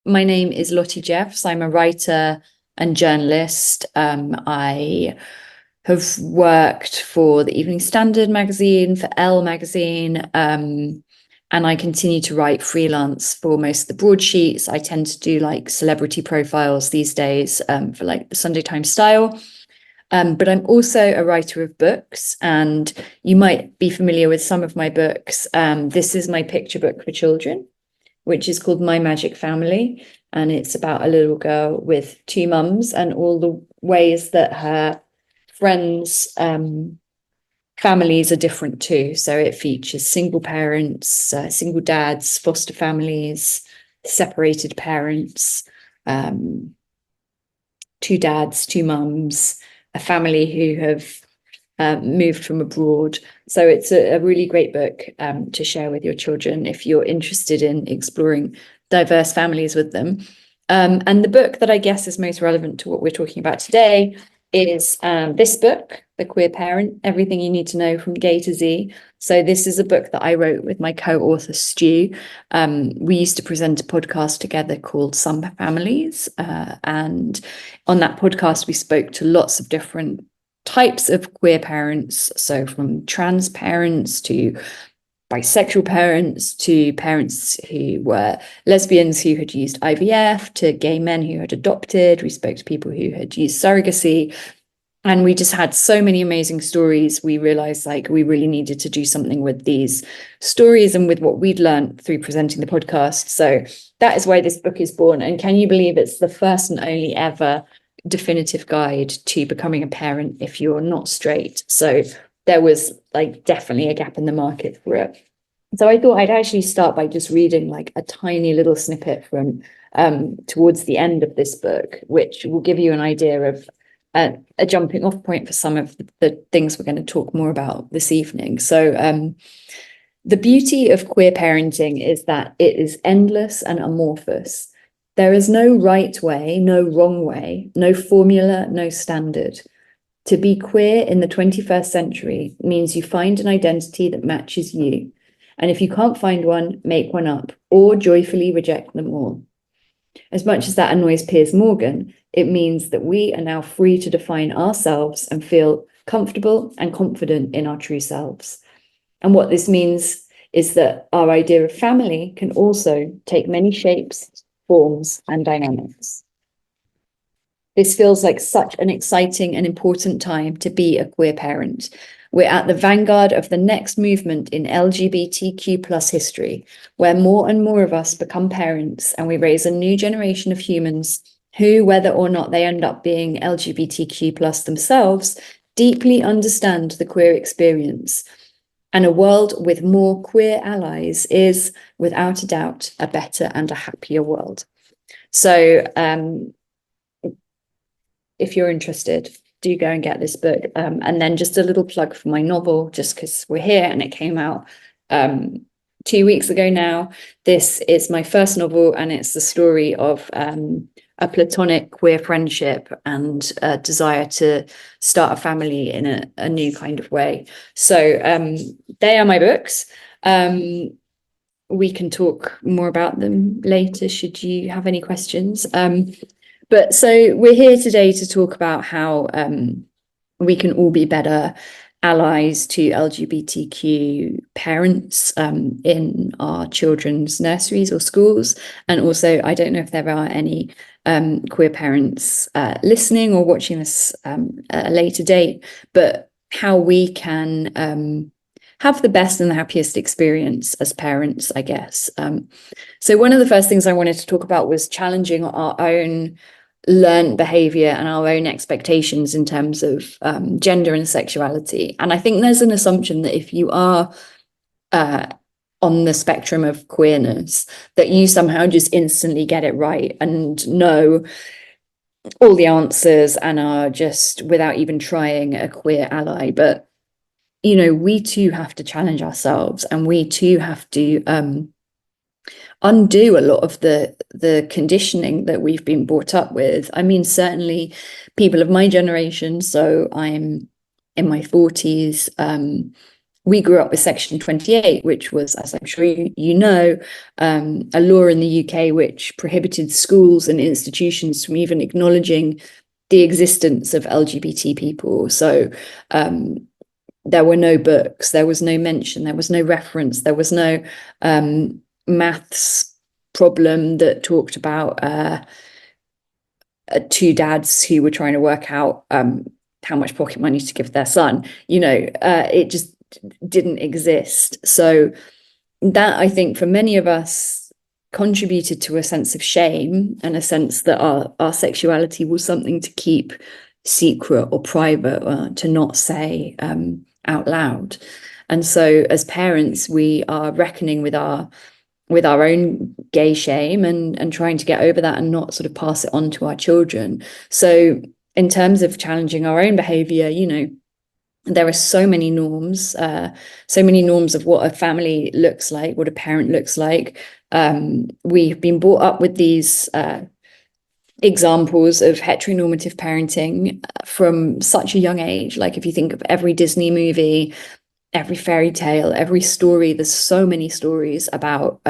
my name is Lotte Jeffs. I'm a writer and journalist. I have worked for the Evening Standard magazine, for Elle magazine, and I continue to write freelance for most of the broadsheets. I tend to do like celebrity profiles these days for like the Sunday Times Style. But I'm also a writer of books, and you might be familiar with some of my books. This is my picture book for children, which is called My Magic Family. And it's about a little girl with two mums and all the ways that her friends' families are different too. So it features single parents, single dads, foster families, separated parents, two dads, two mums, a family who have moved from abroad. So it's a really great book to share with your children if you're interested in exploring diverse families with them. And the book that I guess is most relevant to what we're talking about today is this book, The Queer Parent, Everything You Need to Know from Gay to Z. So this is a book that I wrote with my co-author, Stu. We used to present a podcast together called Some Families. And on that podcast, we spoke to lots of different types of queer parents. So from trans parents to bisexual parents to parents who were lesbians who had used IVF to gay men who had adopted. We spoke to people who had used surrogacy. And we just had so many amazing stories. We realized like we really needed to do something with these stories and with what we'd learned through presenting the podcast. So that is why this book is born. And can you believe it's the first and only ever definitive guide to becoming a parent if you're not straight? So there was like definitely a gap in the market for it. So I thought I'd actually start by just reading like a tiny little snippet from towards the end of this book, which will give you an idea of a jumping off point for some of the things we're going to talk more about this evening. So the beauty of queer parenting is that it is endless and amorphous. There is no right way, no wrong way, no formula, no standard. To be queer in the 21st century means you find an identity that matches you. And if you can't find one, make one up or joyfully reject them all. As much as that annoys Piers Morgan, it means that we are now free to define ourselves and feel comfortable and confident in our true selves. And what this means is that our idea of family can also take many shapes, forms, and dynamics. This feels like such an exciting and important time to be a queer parent. We're at the vanguard of the next movement in LGBTQ+ history, where more and more of us become parents and we raise a new generation of humans who, whether or not they end up being LGBTQ+ themselves, deeply understand the queer experience. And a world with more queer allies is, without a doubt, a better and a happier world. So, if you're interested, do go and get this book. And then just a little plug for my novel, just because we're here and it came out 2 weeks ago now. This is my first novel, and it's the story of a platonic queer friendship and a desire to start a family in a new kind of way. So they are my books. We can talk more about them later should you have any questions. But so we're here today to talk about how we can all be better allies to LGBTQ parents in our children's nurseries or schools. And also, I don't know if there are any queer parents listening or watching this at a later date, but how we can have the best and the happiest experience as parents, I guess. So one of the first things I wanted to talk about was challenging our own learned behaviour and our own expectations in terms of gender and sexuality. And I think there's an assumption that if you are on the spectrum of queerness, that you somehow just instantly get it right and know all the answers and are just, without even trying, a queer ally. But, you know, we too have to challenge ourselves, and we too have to undo a lot of the conditioning that we've been brought up with. I mean, certainly people of my generation, so I'm in my 40s, we grew up with Section 28, which was, as I'm sure you know, a law in the UK which prohibited schools and institutions from even acknowledging the existence of LGBT people. So there were no books, there was no mention, there was no reference, there was no maths problem that talked about two dads who were trying to work out how much pocket money to give their son. It just didn't exist. So that, I think, for many of us contributed to a sense of shame and a sense that our sexuality was something to keep secret or private, or to not say out loud. And so as parents, we are reckoning with our own gay shame and trying to get over that and not sort of pass it on to our children. So in terms of challenging our own behavior, there are so many norms of what a family looks like, what a parent looks like. We've been brought up with these examples of heteronormative parenting from such a young age. Like if you think of every Disney movie, every fairy tale, every story, there's so many stories about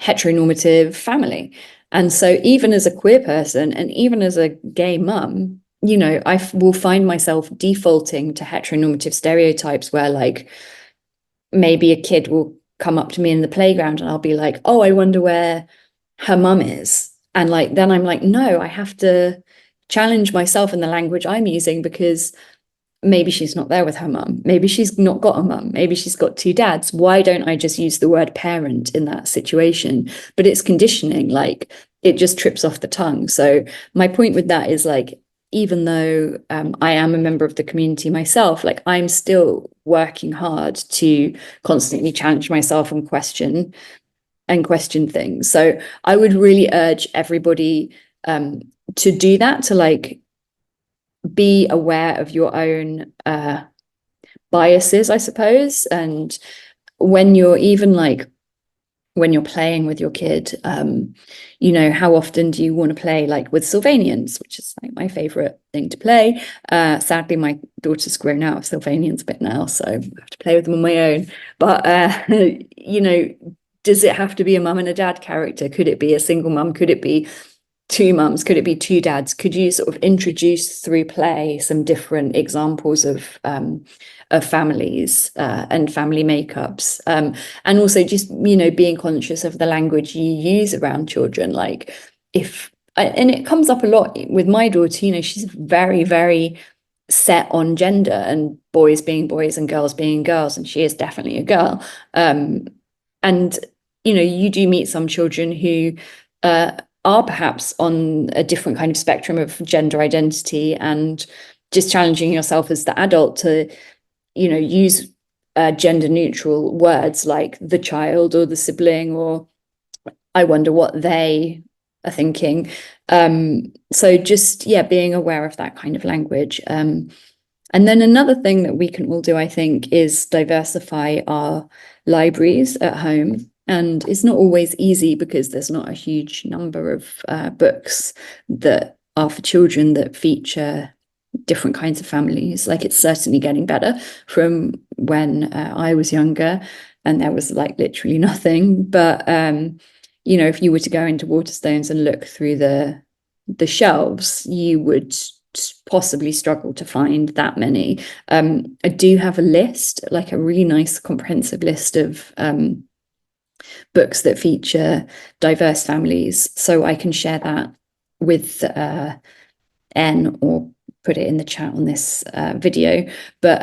heteronormative family. And so even as a queer person and even as a gay mum, I will find myself defaulting to heteronormative stereotypes where, like, maybe a kid will come up to me in the playground and I'll be like, oh, I wonder where her mum is. And like, then I'm like, no, I have to challenge myself in the language I'm using, because maybe she's not there with her mum. Maybe she's not got a mum. Maybe she's got two dads. Why don't I just use the word parent in that situation? But it's conditioning, like it just trips off the tongue. So my point with that is, like, even though I am a member of the community myself, like I'm still working hard to constantly challenge myself and question things. So I would really urge everybody to do that, to like be aware of your own biases, I suppose. And when you're playing with your kid, how often do you want to play like with Sylvanians, which is like my favorite thing to play. Sadly, my daughter's grown out of Sylvanians a bit now, so I have to play with them on my own. But, does it have to be a mum and a dad character? Could it be a single mum? Could it be two mums? Could it be two dads? Could you sort of introduce through play some different examples of families and family makeups, and also just being conscious of the language you use around children? Like and it comes up a lot with my daughter. She's very, very set on gender and boys being boys and girls being girls, and she is definitely a girl. And you do meet some children who are perhaps on a different kind of spectrum of gender identity, and just challenging yourself as the adult to, use gender neutral words like the child or the sibling, or I wonder what they are thinking. So just, being aware of that kind of language. And then another thing that we can all do, I think, is diversify our libraries at home. And it's not always easy because there's not a huge number of books that are for children that feature different kinds of families. Like, it's certainly getting better from when I was younger, and there was like literally nothing. But if you were to go into Waterstones and look through the shelves, you would possibly struggle to find that many. I do have a list, like a really nice comprehensive list of books that feature diverse families, so I can share that with N, or put it in the chat on this video. But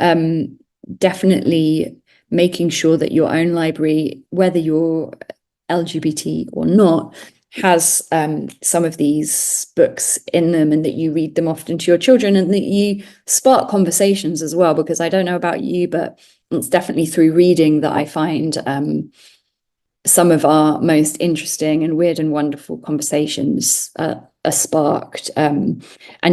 definitely making sure that your own library, whether you're LGBT or not, has some of these books in them, and that you read them often to your children, and that you spark conversations as well. Because I don't know about you, but it's definitely through reading that I find some of our most interesting and weird and wonderful conversations are sparked, and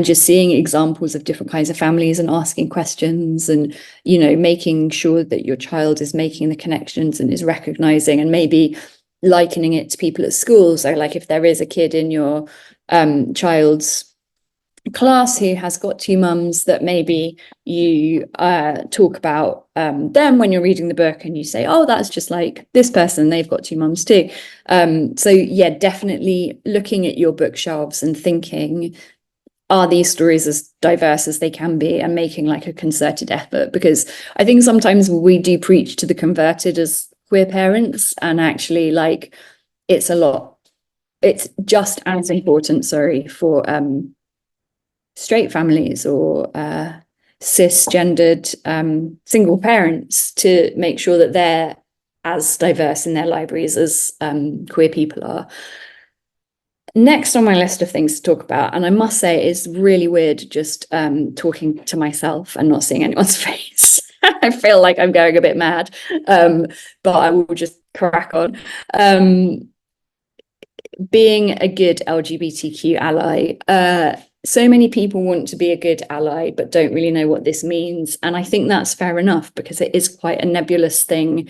just seeing examples of different kinds of families and asking questions, and making sure that your child is making the connections and is recognizing, and maybe likening it to people at school. So like, if there is a kid in your child's class who has got two mums, that maybe you talk about them when you're reading the book, and you say, oh, that's just like this person, they've got two mums too. So yeah, definitely looking at your bookshelves and thinking, are these stories as diverse as they can be, and making like a concerted effort? Because I think sometimes we do preach to the converted as queer parents, and actually like it's just as important, sorry, for straight families or cisgendered single parents to make sure that they're as diverse in their libraries as queer people are. Next on my list of things to talk about, and I must say it's really weird just talking to myself and not seeing anyone's face. I feel like I'm going a bit mad, but I will just crack on. Being a good LGBTQ ally. So many people want to be a good ally, but don't really know what this means. And I think that's fair enough, because it is quite a nebulous thing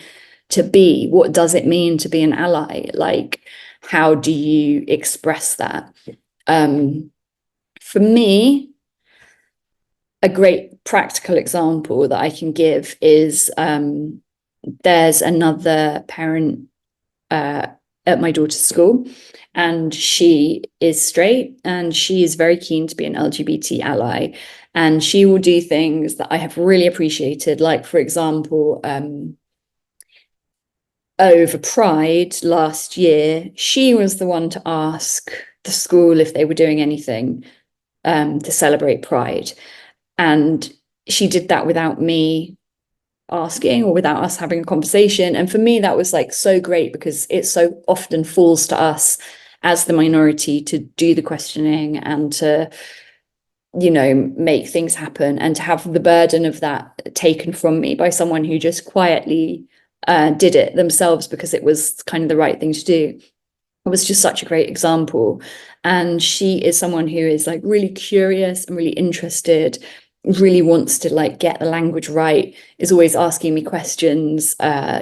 to be. What does it mean to be an ally? Like, how do you express that? For me, a great practical example that I can give is there's another parent at my daughter's school, and she is straight, and she is very keen to be an LGBT ally, and she will do things that I have really appreciated, like, for example, over Pride last year, she was the one to ask the school if they were doing anything to celebrate Pride, and she did that without me asking or without us having a conversation. And for me, that was like so great, because it so often falls to us as the minority to do the questioning and to, you know, make things happen, and to have the burden of that taken from me by someone who just quietly did it themselves because it was kind of the right thing to do. It was just such a great example. And she is someone who is like really curious and really interested, really wants to like get the language right, is always asking me questions.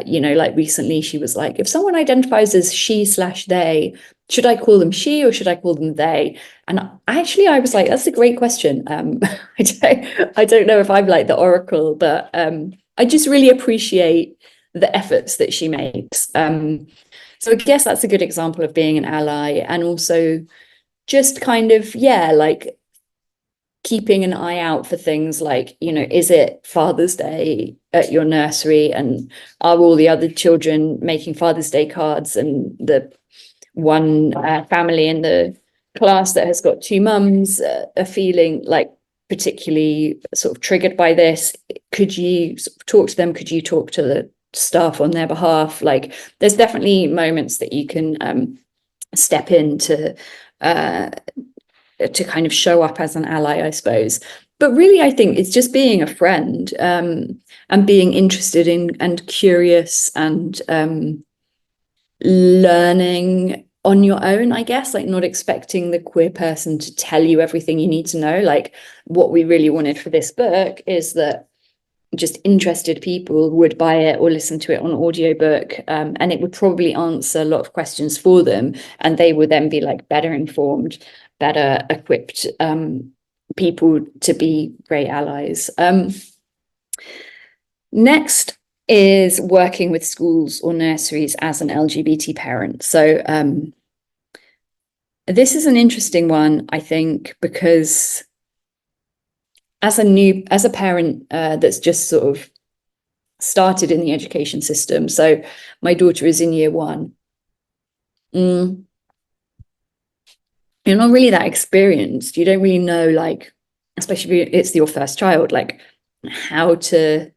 You know, like recently she was like, if someone identifies as she/they, should I call them she or should I call them they? And actually I was like, that's a great question. I don't know if I'm like the oracle, but I just really appreciate the efforts that she makes. So I guess that's a good example of being an ally, and also just kind of, yeah, like keeping an eye out for things like, you know, is it Father's Day at your nursery, and are all the other children making Father's Day cards, and the one family in the class that has got two mums are feeling like particularly sort of triggered by this? Could you sort of talk to them? Could you talk to the staff on their behalf? Like, there's definitely moments that you can step in to kind of show up as an ally, I suppose. But really, I think it's just being a friend, and being interested in and curious, and learning on your own, I guess, like not expecting the queer person to tell you everything you need to know. Like, what we really wanted for this book is that just interested people would buy it or listen to it on audiobook, and it would probably answer a lot of questions for them, and they would then be like better informed, better equipped people to be great allies. Next is working with schools or nurseries as an LGBT parent. So this is an interesting one, I think, because as a parent that's just sort of started in the education system, so my daughter is in year one, you're not really that experienced. You don't really know, like, especially if it's your first child, like how to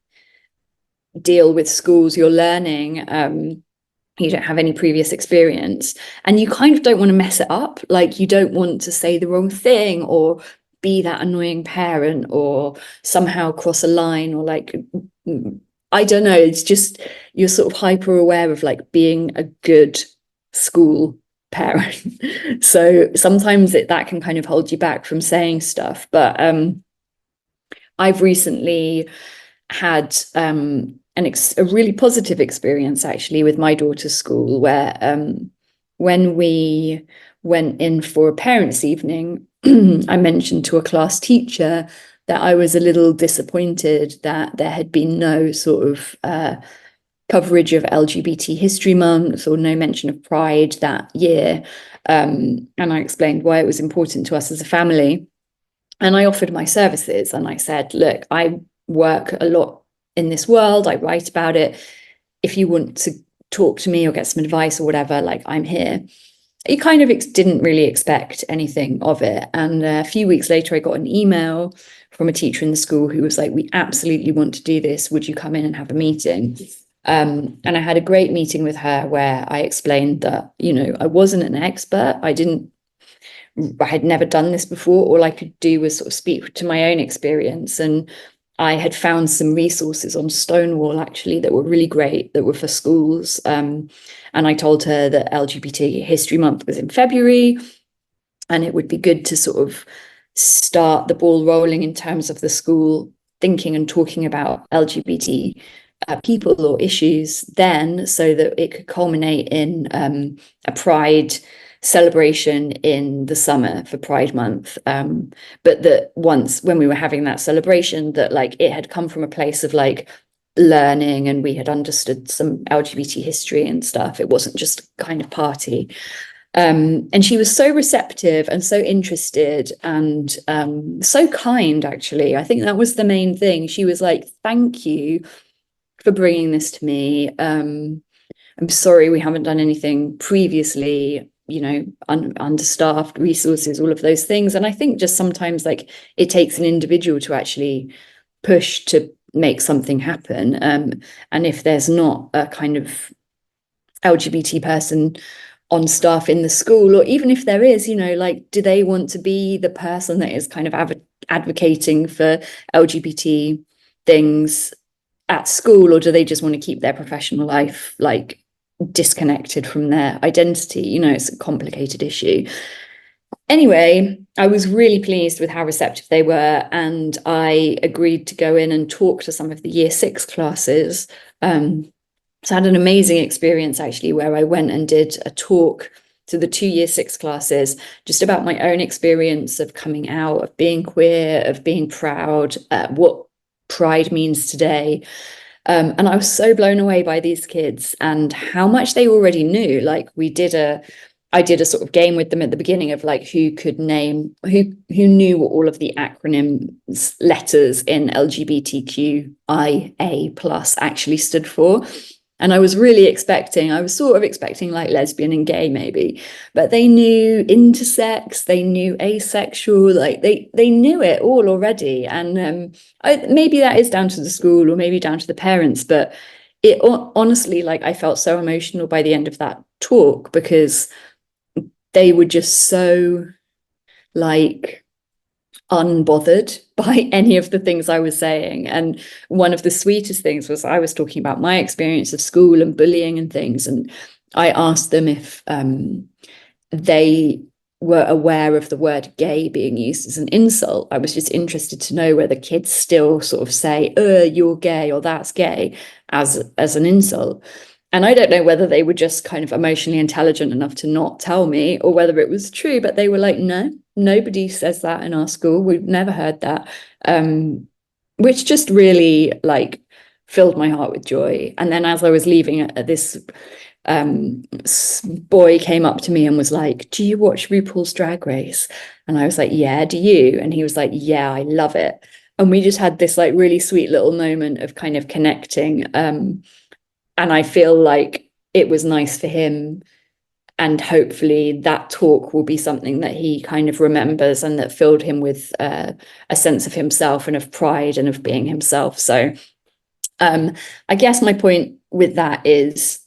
deal with schools. You're learning, you don't have any previous experience, and you kind of don't want to mess it up. Like, you don't want to say the wrong thing or be that annoying parent or somehow cross a line, or like, I don't know, it's just you're sort of hyper aware of like being a good school parent. So sometimes that can kind of hold you back from saying stuff. But I've recently had a really positive experience actually with my daughter's school, where when we went in for a parents' evening, I mentioned to a class teacher that I was a little disappointed that there had been no sort of coverage of LGBT History Month or no mention of Pride that year. And I explained why it was important to us as a family. And I offered my services and I said, look, I work a lot in this world. I write about it. If you want to talk to me or get some advice or whatever, like, I'm here. He kind of didn't really expect anything of it. And a few weeks later, I got an email from a teacher in the school who was like, we absolutely want to do this. Would you come in and have a meeting? And I had a great meeting with her where I explained that, you know, I wasn't an expert. I had never done this before. All I could do was sort of speak to my own experience. And I had found some resources on Stonewall, actually, that were really great, that were for schools. And I told her that LGBT History Month was in February, and it would be good to sort of start the ball rolling in terms of the school thinking and talking about LGBT people or issues then, so that it could culminate in a Pride celebration in the summer for Pride Month. But that when we were having that celebration, that like it had come from a place of like learning and we had understood some LGBT history and stuff. It wasn't just kind of party. And she was so receptive and so interested and so kind, actually. I think that was the main thing. She was like, thank you for bringing this to me. I'm sorry we haven't done anything previously, you know, understaffed resources, all of those things. And I think just sometimes like it takes an individual to actually push to make something happen. And if there's not a kind of LGBT person on staff in the school, or even if there is, you know, like, do they want to be the person that is kind of advocating for LGBT things at school, or do they just want to keep their professional life like disconnected from their identity? You know, it's a complicated issue. Anyway, I was really pleased with how receptive they were, and I agreed to go in and talk to some of the year 6 classes. So I had an amazing experience, actually, where I went and did a talk to the 2 year 6 classes just about my own experience of coming out, of being queer, of being proud, what Pride means today. And I was so blown away by these kids and how much they already knew. Like, I did a sort of game with them at the beginning of like who knew what all of the acronyms letters in LGBTQIA+ actually stood for. And I was sort of expecting like lesbian and gay maybe, but they knew intersex, they knew asexual, like they knew it all already. And maybe that is down to the school or maybe down to the parents, but it honestly, like, I felt so emotional by the end of that talk because they were just so like unbothered by any of the things I was saying. And one of the sweetest things was I was talking about my experience of school and bullying and things. And I asked them if they were aware of the word gay being used as an insult. I was just interested to know whether kids still sort of say, you're gay or that's gay as an insult. And I don't know whether they were just kind of emotionally intelligent enough to not tell me or whether it was true, but they were like, no, nobody says that in our school. We've never heard that, which just really like filled my heart with joy. And then as I was leaving, this boy came up to me and was like, do you watch RuPaul's Drag Race? And I was like, yeah, do you? And he was like, yeah, I love it. And we just had this like really sweet little moment of kind of connecting. And I feel like it was nice for him. And hopefully that talk will be something that he kind of remembers and that filled him with a sense of himself and of pride and of being himself. So I guess my point with that is,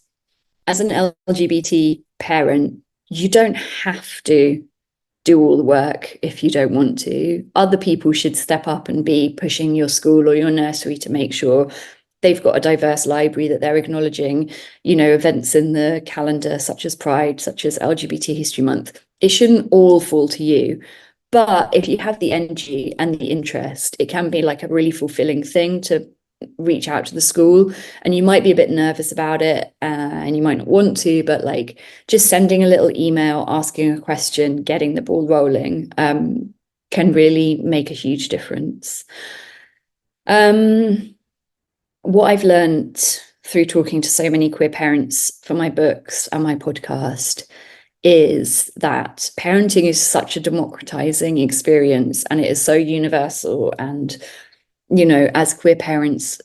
as an LGBT parent, you don't have to do all the work if you don't want to. Other people should step up and be pushing your school or your nursery to make sure they've got a diverse library, that they're acknowledging, you know, events in the calendar, such as Pride, such as LGBT History Month. It shouldn't all fall to you. But if you have the energy and the interest, it can be like a really fulfilling thing to reach out to the school, and you might be a bit nervous about it, and you might not want to, but like just sending a little email, asking a question, getting the ball rolling, can really make a huge difference. What I've learned through talking to so many queer parents for my books and my podcast is that parenting is such a democratizing experience, and it is so universal. And, you know, as queer parents,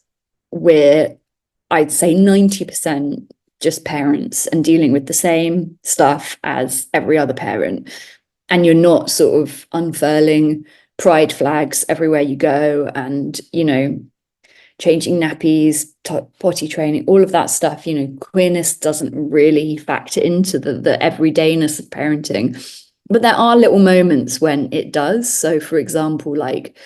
we're, I'd say 90% just parents and dealing with the same stuff as every other parent. And you're not sort of unfurling pride flags everywhere you go, and, you know, changing nappies, potty training, all of that stuff. You know, queerness doesn't really factor into the everydayness of parenting. But there are little moments when it does. So, for example, like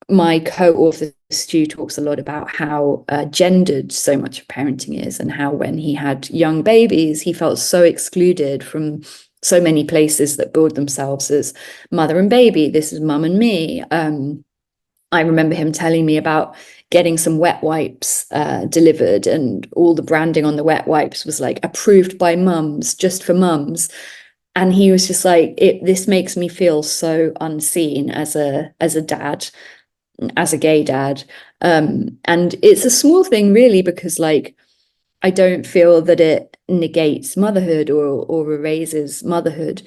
my co-author Stu talks a lot about how gendered so much of parenting is, and how when he had young babies, he felt so excluded from so many places that billed themselves as mother and baby. This is mum and me. I remember him telling me about getting some wet wipes delivered, and all the branding on the wet wipes was like approved by mums, just for mums. And he was just like, this makes me feel so unseen as a dad, as a gay dad. And it's a small thing really, because like, I don't feel that it negates motherhood or erases motherhood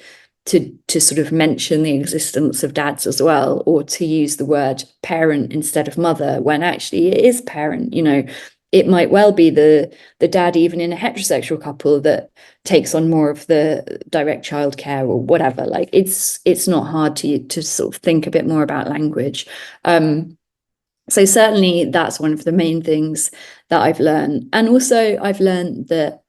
to sort of mention the existence of dads as well, or to use the word parent instead of mother, when actually it is parent. You know, it might well be the dad, even in a heterosexual couple, that takes on more of the direct childcare or whatever. Like it's not hard to sort of think a bit more about language. So certainly that's one of the main things that I've learned. And also I've learned that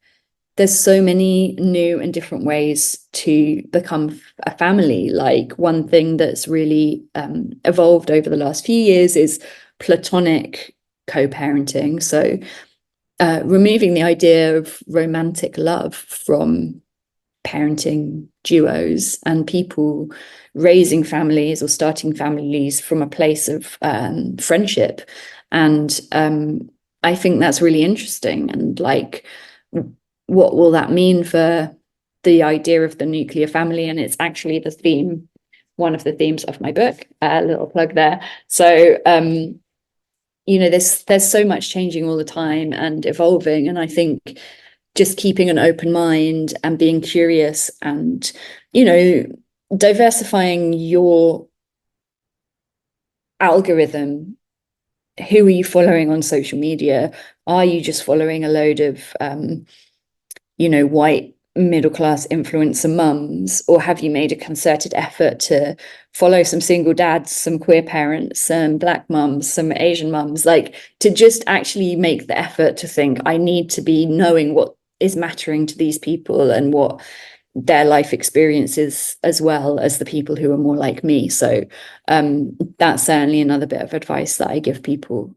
there's so many new and different ways to become a family. Like one thing that's really evolved over the last few years is platonic co-parenting. So removing the idea of romantic love from parenting duos, and people raising families or starting families from a place of friendship. And I think that's really interesting. And like, what will that mean for the idea of the nuclear family? And it's actually the theme, one of the themes of my book, a little plug there. So you know, there's so much changing all the time and evolving, and I think just keeping an open mind and being curious, and, you know, diversifying your algorithm. Who are you following on social media? Are you just following a load of you know, white middle-class influencer mums, or have you made a concerted effort to follow some single dads, some queer parents, some Black mums, some Asian mums, like to just actually make the effort to think, I need to be knowing what is mattering to these people and what their life experiences, as well as the people who are more like me. So that's certainly another bit of advice that I give people.